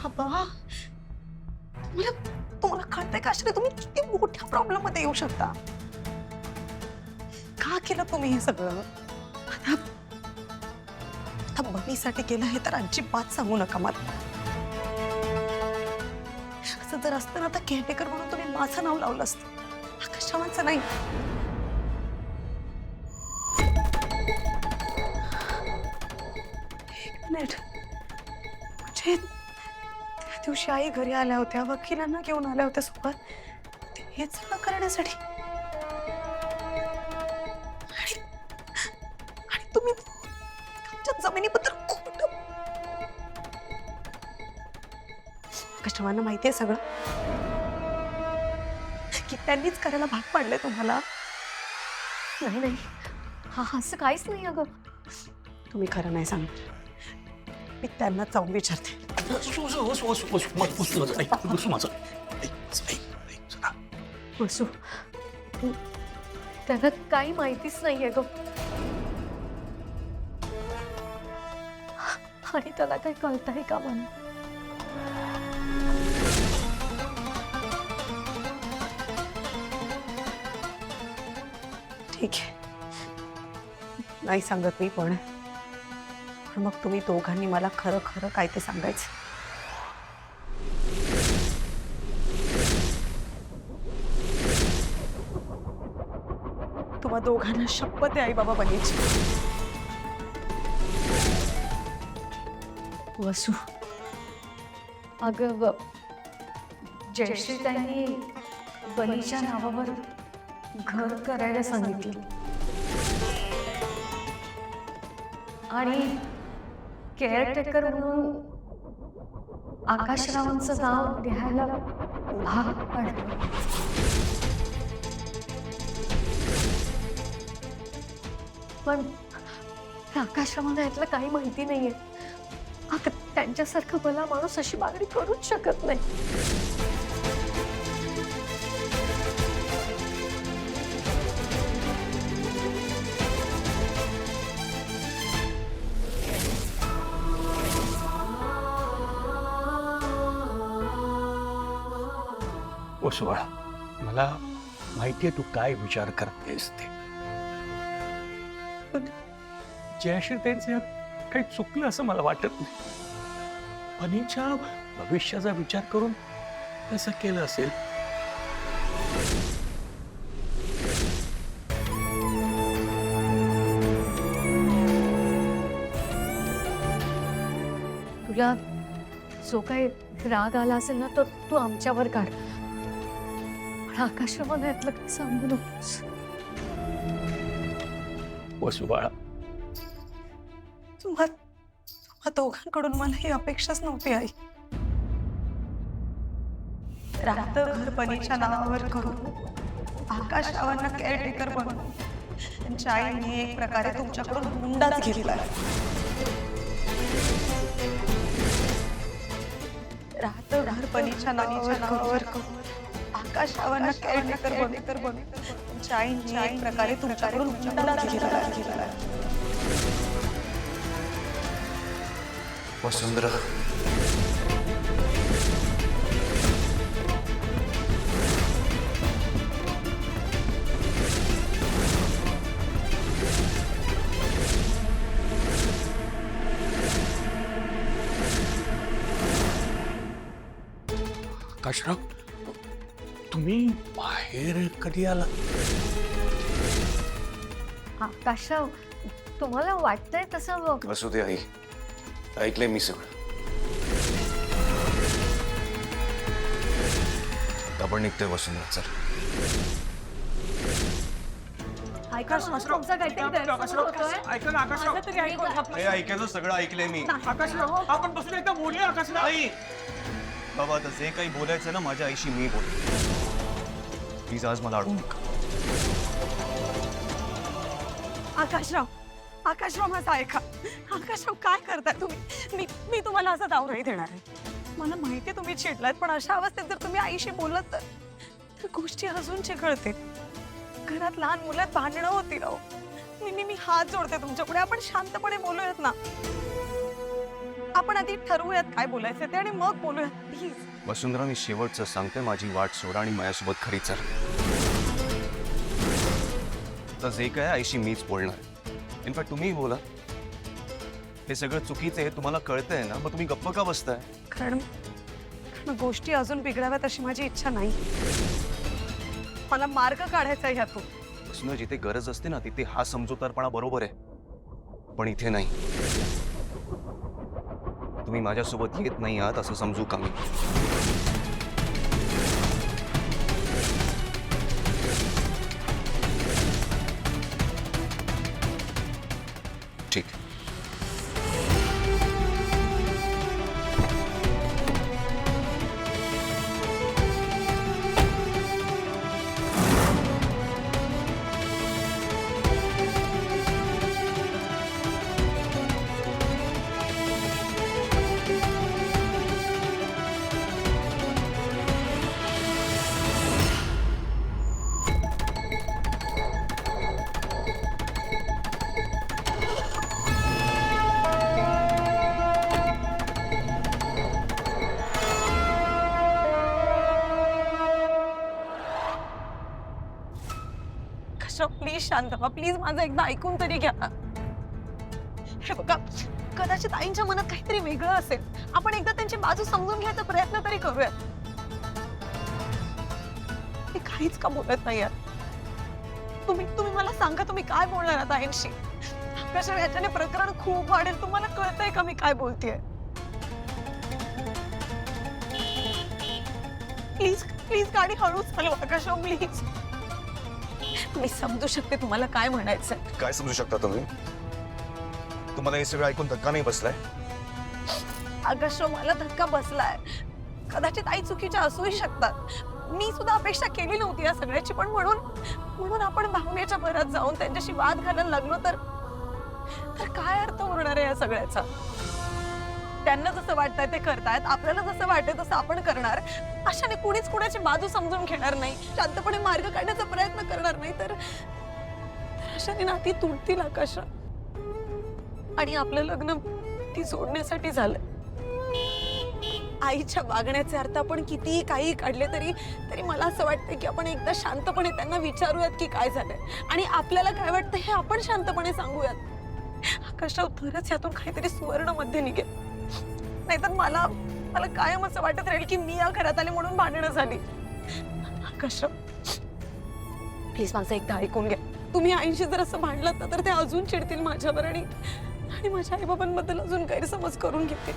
बाबा तुम्हाला कळतंय का आश्रय, तुम्ही किती मोठ्या प्रॉब्लेम मध्ये येऊ शकता? का केलं तुम्ही हे सगळं? आता आता बनीसाठी केलं हे तर अजिबात सांगू नका मला. असं जर असतं ना तर केअरटेकर म्हणून तुम्ही माझं नाव लावलं असतं, आकाश रावांचं नाही. एक मिनिट, म्हणजे त्या दिवशी आई घरी आल्या होत्या, वकिलांना घेऊन आल्या होत्या सोबत, हेच सगळं करण्यासाठी. आणि आणि तुम्ही आमच्या जमिनीबद्दल खोटं. कष्टवांना माहिती आहे सगळं, की त्यांनीच करायला भाग पाडले तुम्हाला. नाही नाही, हा असं काहीच नाही अगं. तुम्ही खरं नाही सांगणार, मी त्यांना जाऊन विचारते. वसू, त्यांना काही माहितीच नाहीये ग. आणि त्याला काही कळतंय का मला? ठीक आहे, नाही सांगत मी, पण मग तुम्ही दोघांनी मला खरं खरं काय ते सांगायचं. तुम्हा दोघांना शपथ आहे आई बाबा बनीची. वसू, अगं जयश्री त्यांनी बनीच्या नावावर घर करायला सांगितलं आणि केअरटेकर म्हणून आकाशरावांचं नाव घ्यायला भाग पाडलं. पण आकाशरावांना यातलं काही माहिती नाहीये. त्यांच्यासारखं भला माणूस अशी मागणी करूच शकत नाही. वसू बाळा, मला माहितीये तू काय विचार करतेस ते. पण जयश्री त्यांचे काही चुकलं असं मला वाटत नाही. बनीच्या भविष्याचा विचार करून तसं केलं असेल. तुला जो काही राग आला असेल ना, तर तू आमच्यावर काढ. पण आकाशरावांना यातलं काही सांगू नकोस. वसू बाळा, तुम्हा दोघांकडून मला ही अपेक्षाच नव्हती आई. रात्रभर बनीच्या नावावर करून आकाश रावांना केअरटेकर बनवून त्यांच्या आईने एक प्रकारे तुमच्याकडून हुंडाच घेतला. रात्रभर बनीच्या नावावर करून आकाश रावांना केअरटेकर बनवून त्यांच्या आईने एक प्रकारे तुमच्याकडून हुंडाच घेतला. वसुंधरा, आकाशराव, तुम्ही बाहेर कधी आला? आकाशराव, तुम्हाला वाटतंय तसं? असू दे आई, ऐकलंय मी सगळं. आपण निघतोय वसुंधरा, चल. ऐकायचं सगळं ऐकलंय मी. आपण बसून एकदा बोलूया आकाशराव. आई बाबा, आता जे काही बोलायचं ना माझ्या आईशी मी बोल. प्लीज आज मला अडवू नका. आकाशराव माझं ऐका. आकाशराव काय करताय तुम्ही? मी तुम्हाला असं जाऊ नाही देणार आहे. मला माहिती आहे तुम्ही चिडलात, पण अशा अवस्थेत जर तुम्ही आईशी बोलत तर गोष्टी अजून चिघळतील. घरात लहान मुलात भांडणं होतील. मी हात जोडते तुमच्या पुढे, आपण शांतपणे बोलूयात ना. आपण आधी ठरवूयात काय बोलायचं ते आणि मग बोलूयात प्लीज. वसुंधरा, मी शेवटचं सांगते, माझी वाट सोडा आणि माझ्यासोबत खरी चल. तर जे काय आईशी मीच बोलणार. इनफॅक्ट तुम्हीही बोला. हे सगळं चुकीचं आहे तुम्हाला कळतंय ना, मग तुम्ही गप्प का बसताय? कारण गोष्टी अजून बिघडाव्यात अशी माझी इच्छा नाही. मला मार्ग काढायचा आहे ह्यातून. वसुंधरा, जिथे गरज असते ना तिथे हा समजूतदारपणा बरोबर आहे, पण इथे नाही. तुम्ही माझ्यासोबत येत नाही आहात असं समजू का मी? ठीक. प्लीज शांत व्हा, प्लीज माझं एकदा ऐकून तरी घ्या. हे बघा, कदाचित आईंच्या मनात काहीतरी वेगळं असेल. आपण एकदा त्यांची बाजू समजून घ्यायचा प्रयत्न तरी करूया. ते काहीच का बोलत नाही यार. तुम्ही मला सांगा, तुम्ही काय बोलणार आहात आईंशी? कशा याच्याने प्रकरण खूप वाढेल. तुम्हाला कळतंय का मी काय बोलतेय? प्लीज प्लीज गाडी हळूच चालवा कशा, प्लीज. मी समजू शकते तुम्हाला काय म्हणायचं. काय समजू शकता तुम्ही? तुम्हाला हे सगळं ऐकून धक्का नाही बसलाय? अगं मला धक्का बसलाय. कदाचित आई चुकीच्या असूही शकतात. मी सुद्धा अपेक्षा केली नव्हती या सगळ्याची, पण म्हणून आपण भावनेच्या भरात जाऊन त्यांच्याशी वाद घालायला लागलो तर काय अर्थ उरणार आहे या सगळ्याचा? त्यांना जसं वाटतंय ते करतायत, आपल्याला जसं वाटतंय तसं आपण करणार. अशाने कुणीच कुणाची बाजू समजून घेणार नाही, शांतपणे मार्ग काढण्याचा प्रयत्न करणार नाही, तर अशाने नाती तुटतील आकाश. आणि आपलं लग्न ती सोडण्यासाठी झालं. आईच्या वागण्याचे अर्थ आपण कितीही काही काढले तरी मला असं वाटतं की आपण एकदा शांतपणे त्यांना विचारूयात की काय झालंय आणि आपल्याला काय वाटतं हे आपण शांतपणे सांगूयात. आकाशराव, तरच यातून काहीतरी सुवर्ण मध्ये निघेल. नाहीतर मला कायम असं वाटत राहील की मी या घरात आले म्हणून भांडणं झाली. आकाशराव, प्लीज माझं एकदा ऐकून घ्या. तुम्ही आईशी जर असं भांडलात ना तर ते अजून चिडतील माझ्यावर आणि माझ्या आई बाबांबद्दल अजून गैरसमज करून घेतील.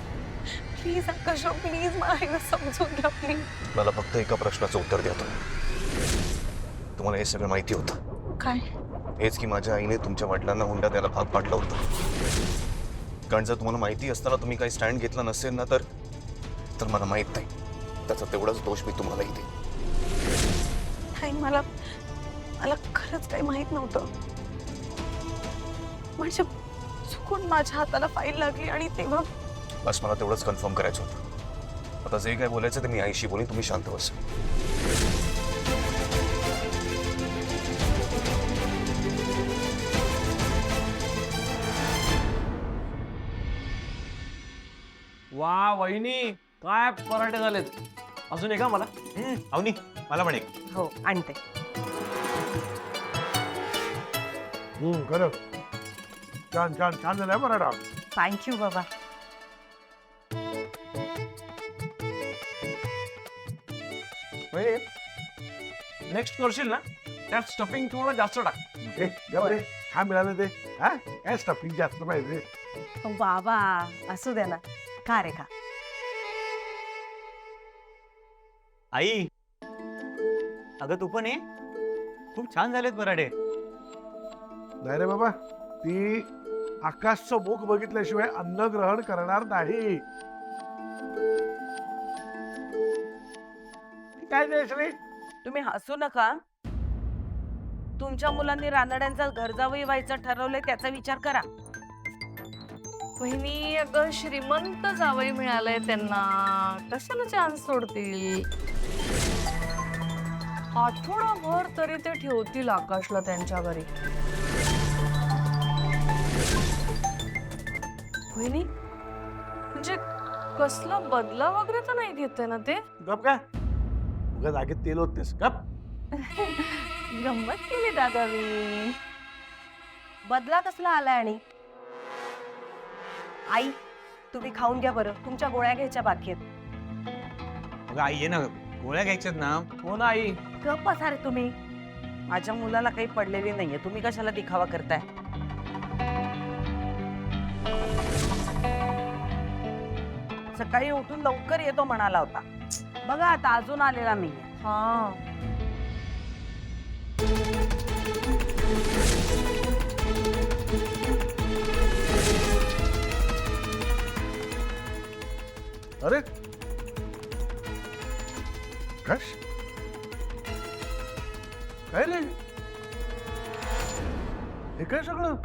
प्लीज आकाशराव, प्लीज मला एकदा समजून घ्या प्लीज. मला फक्त एका प्रश्नाचं उत्तर द्या तुम्हाला हे सगळं माहिती होतं? काय? हेच की माझ्या आईने तुमच्या वडिलांना हुंडा द्यायला भाग पाडलं होतं. कारण जर तुम्हाला माहिती असताना तुम्ही काही स्टँड घेतला नसेल ना तर मला माहित नाही. त्याचा तेवढाच दोष मी तुम्हालाही देईन. मला खरंच काही माहित नव्हतं. म्हणजे चुकून माझ्या हाताला फाईल लागली आणि तेव्हा बस मला तेवढंच कन्फर्म करायचं होतं. आता जे काय बोलायचं ते मी आईशी बोलीन, तुम्ही शांत बसा. वा वहिनी, काय पराठे झालेत. अजून एका मला. अवनी, मला पण एक. हो आणते. खरं छान छान छान झालाय पराठा. थँक्यू बाबा. नेक्स्ट करशील ना त्यात स्टफिंग थोडं जास्त टाक. रे काय मिळालं ते? हा काय स्टफिंग जास्त पाहिजे? बाबा असू द्या ना. का रे का? आई, अगं तू पण ये. खूप छान झालेत पराठे. नाही रे बाबा, ती आकाशचं मुख बघितल्याशिवाय अन्न ग्रहण करणार नाही. काय जयश्री? तुम्ही हसू नका. तुमच्या मुलांनी रानड्यांचा घरजावई व्हायचं ठरवलंय त्याचा विचार करा. वहिनी, अगं श्रीमंत जावई मिळालंय त्यांना, कशाला चान्स सोडतील? आठवडाभर तरी ते ठेवतील आकाशला त्यांच्या घरी. वहिनी, म्हणजे कसला बदला वगैरे तर नाही घेते ना ते? गप काय उगाच आगीत तेल होतेस गप. गंमत केली दादा मी. बदला कसला आलाय? आणि आई तुम्ही खाऊन घ्या बरं, तुमच्या गोळ्या घ्यायच्या बाकी आहेत. अगं आई ये ना, गोळ्या घ्यायच्यात ना. हो ना आई. गप्प बसा रे तुम्ही. माझ्या मुलाला काही पडलेली नाहीये, तुम्ही कशाला दिखावा करताय? सकाळी उठून लवकर येतो म्हणाला होता, बघा आता अजून आलेला नाहीये. हा अरे कश काय रे हे काय सगळं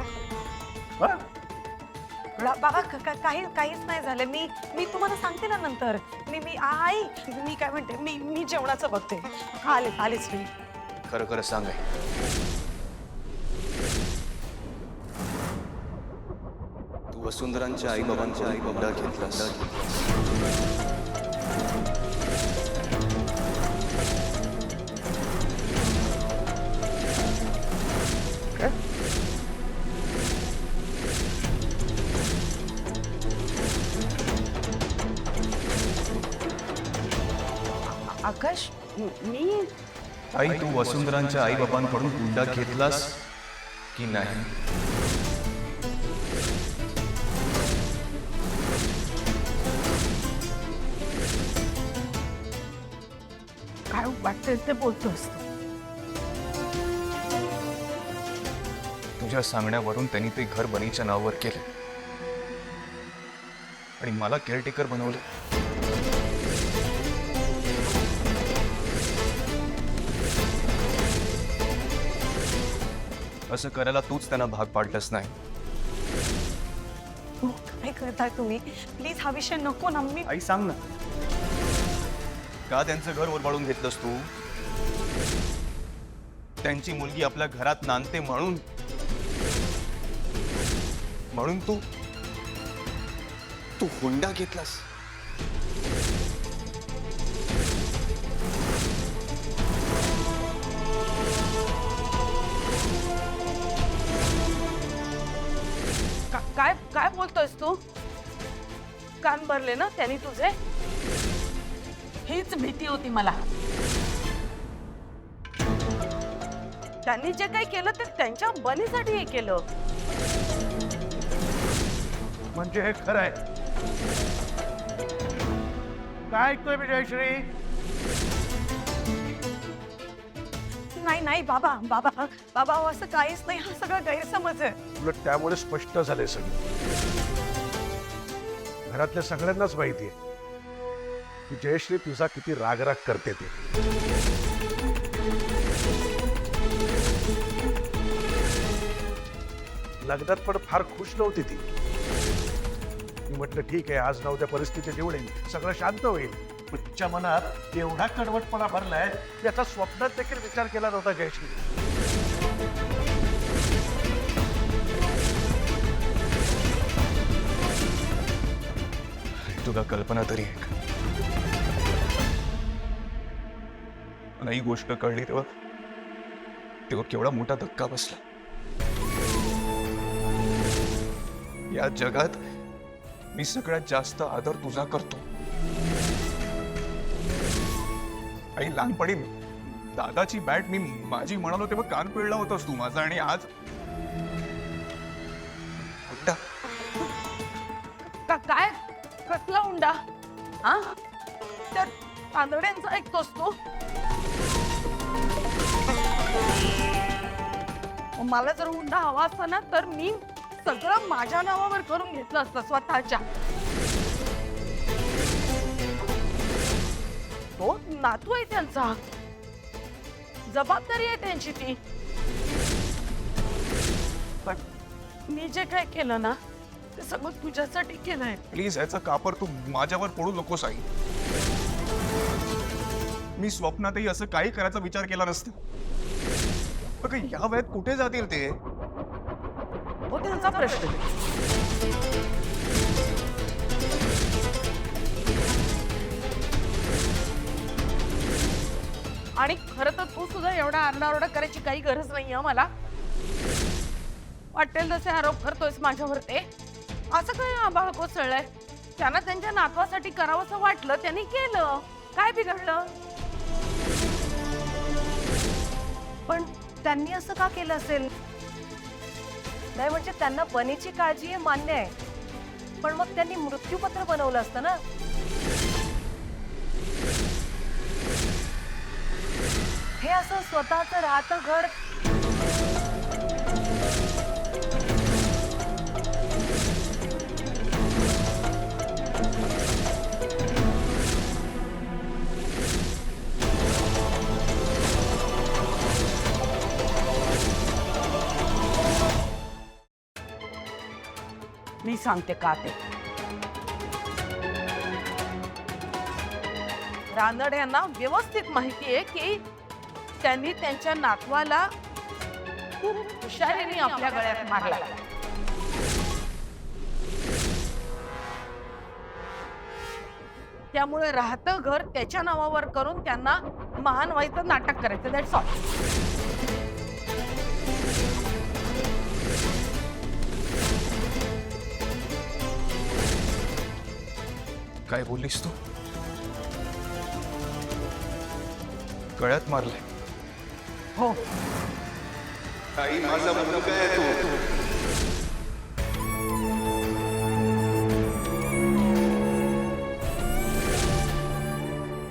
हा? बाबा काहीच नाही झालं. मी तुम्हाला सांगते ना नंतर. मी आई मी काय म्हणते, मी जेवणाचं बघते. आलेच मी. खरं खरं सांग आई. तू वसुंधरांच्या आई बाबांचा हुंडा घेतलास. आकाश मी आई तू वसुंधरांच्या आई बाबांकडून हुंडा घेतलास की नाही? काय वाटतंय ते बोलतोस. तुझ्या सांगण्यावरून त्यांनी ते घर बनीच्या नावावर केलं आणि मला केअरटेकर बनवलं. असं करायला तूच त्यांना भाग पाडलंस नाही. काय करताय तुम्ही? प्लीज हा विषय नको ना. मी आई सांग ना, का त्यांचं घर ओरबाळून घेतलंस तू? त्यांची मुलगी आपल्या घरात नांदते म्हणून तू हुंडा घेतलास. काय काय बोलतोयस तू? कान भरले ना त्यांनी तुझे? हीच भीती होती मला. त्यांनी जे काही केलं ते त्यांच्या बनीसाठी हे केलं. म्हणजे हे खरं आहे. काय ऐकतोय मी जयश्री? नाही बाबा असं काहीच नाही. हा सगळा गैरसमज आहे. उलट त्यामुळे स्पष्ट झाले सगळे. घरातल्या सगळ्यांनाच माहिती आहे की जयश्री तुझा किती रागराग करते ते. लग्नात पण फार खुश नव्हती ती. मी म्हटलं ठीक आहे, आज ना उद्या परिस्थिती निवडेल, सगळं शांत होईल. पण तिच्या मनात एवढा कडवटपणा भरलाय याचा स्वप्नात देखील विचार केला नव्हता जयश्री. तुला कल्पना तरी आहे का? मला ही गोष्ट कळली तेव्हा केवढा मोठा धक्का बसला. या जगात मी सगळ्यात जास्त आदर तुझा करतो. आई लहानपणी दादाची बॅट मी माझी म्हणालो तेव्हा कान पिळला होतास तू माझा, आणि आज हुंडा. काय कसला हुंडा? हा त्या तांदड्यांचा ऐकतोस तू? मला जर हुंडा हवा असता ना तर मी सगळं माझ्या नावावर करून घेतलं असतं स्वतःच्या. तो नातू आहे त्यांचा, जबाबदारी आहे त्यांची ती. पण मी जे काय केलं ना ते सगळं तुझ्यासाठी केलंय. प्लीज याचा कापर तू माझ्यावर पडू नकोस आई. मी स्वप्नातही असं काही करायचा विचार केला नसता. बघ या वयात कुठे जातील ते? तो त्यांचा प्रश्न. आणि खरं तर तू सुद्धा एवढा आरडाओरडा करायची काही गरज नाहीये मला. वाटेल तसे आरोप करतोयस माझ्यावर ते. असं काय आभाळ कोसळलंय? त्यांना त्यांच्या नातवासाठी करावंसं वाटलं, त्यांनी केलं. काय बिघडलं? पण त्यांनी असं का केलं असेल? नाही म्हणजे त्यांना बनीची काळजी आहे मान्य आहे, पण मग त्यांनी मृत्यूपत्र बनवलं असतं ना. हे असं स्वतःचं राहतं घर मी सांगते का ते. रानड यांना व्यवस्थित माहिती आहे की त्यांनी त्यांच्या नातवाला खूप हुशारीने आपल्या गळ्यात मारला. त्यामुळे राहतं घर त्याच्या नावावर करून त्यांना महान व्हायचं नाटक करायचं. That's all. काय बोललीस तू? गळ्यात मारलंय? हो. आई माझा मुलगा आहे तो.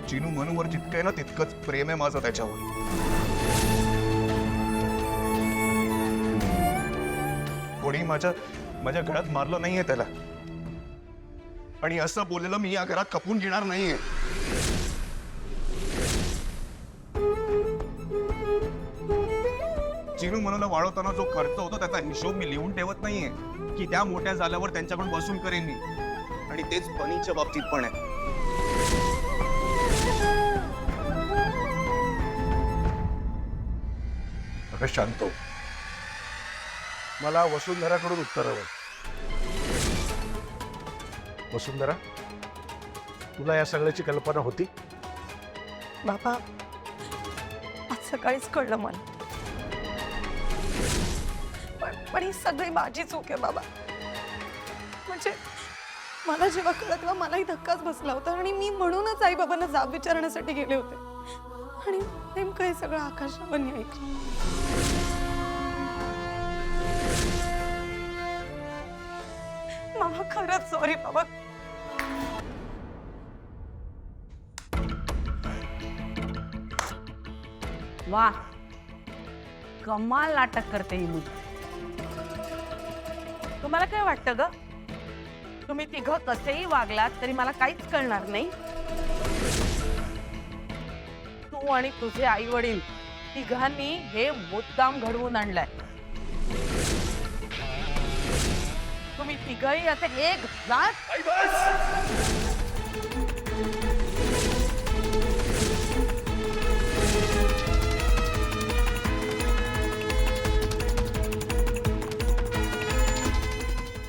चिनू मनूवर जितकं आहे ना तितकंच प्रेम आहे माझं त्याच्यावर. कोणी माझ्या गळ्यात मारलं नाहीये त्याला, आणि असं बोललेलं मी या घरात खपून घेणार नाहीये. चिनू मनूला वाढवताना जो खर्च होतो त्याचा हिशोब मी लिहून ठेवत नाहीये की त्या मोठ्या झाल्यावर त्यांच्याकडून वसूल करेन मी. आणि तेच बनीच्या बाबतीत पण आहे. अगं शांत हो. मला वसुंधराकडून उत्तर हवं. वसुंधरा, तुला या सगळ्याची कल्पना होती? बाबा, आज सकाळीच कळलं मला. पण ही सगळी माझी चूक आहे बाबा. म्हणजे मला जेव्हा कळलं तेव्हा मलाही धक्काच बसला होता, आणि मी म्हणूनच आई बाबांना जाब विचारण्यासाठी गेले होते. आणि नेमकं हे सगळं आकाशवाणी ऐकलं. मामा, खरंच सॉरी बाबा. वा, कमाल नाटक करते ही मुलगी. तुम्हाला काय वाटतं ग? तुम्ही तिघं कसेही वागलात तरी मला काहीच कळणार नाही. तू आणि तुझे आई वडील तिघांनी हे मुद्दाम घडवून आणलंय. तुम्ही तिघही असे एक जात.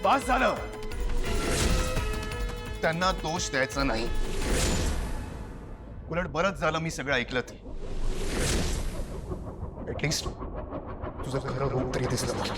बस झालं. त्यांना दोष द्यायचा नाही. उलट बरंच झालं मी सगळं ऐकलं ते. ऍटलिस्ट तुझं खरं रूप तरी दिसलं मला.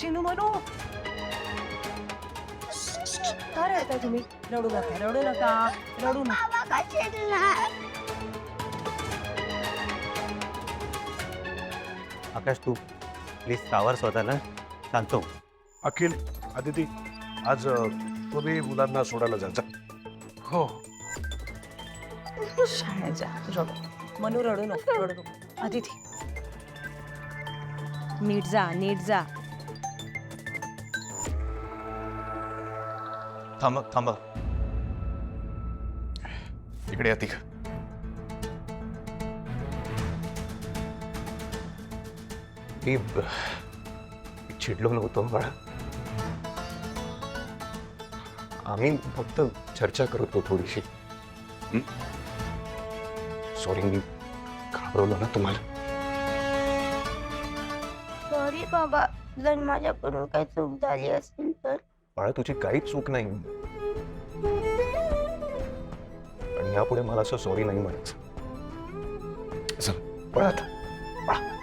चिनू मनू, का रडताय तुम्ही? रडू नका, रडू नका, रडू नका. आकाश, तू प्लीज सावर स्वतःला. शांत हो. अखिल, आदिती, आज तुम्ही मुलांना सोडायला जायचा. हो. शाळेत जा. रडू. मनू, रडू नको, रडू नको. अदिती, नीट जा, नीट जा. थांबा थांबा. इकडे या तिघ. चिडलो नव्हतो बाळा. आम्ही फक्त चर्चा करत होतो थोडीशी. सॉरी, मी घाबरवलो ना तुम्हाला. सॉरी बाबा, जर माझ्याकडून काही चूक झाली असेल तर. बाळा, तुझी काहीच चूक नाही आणि यापुढे मला असं सॉरी नाही म्हणायचं. चल बाळा, आता बाळा.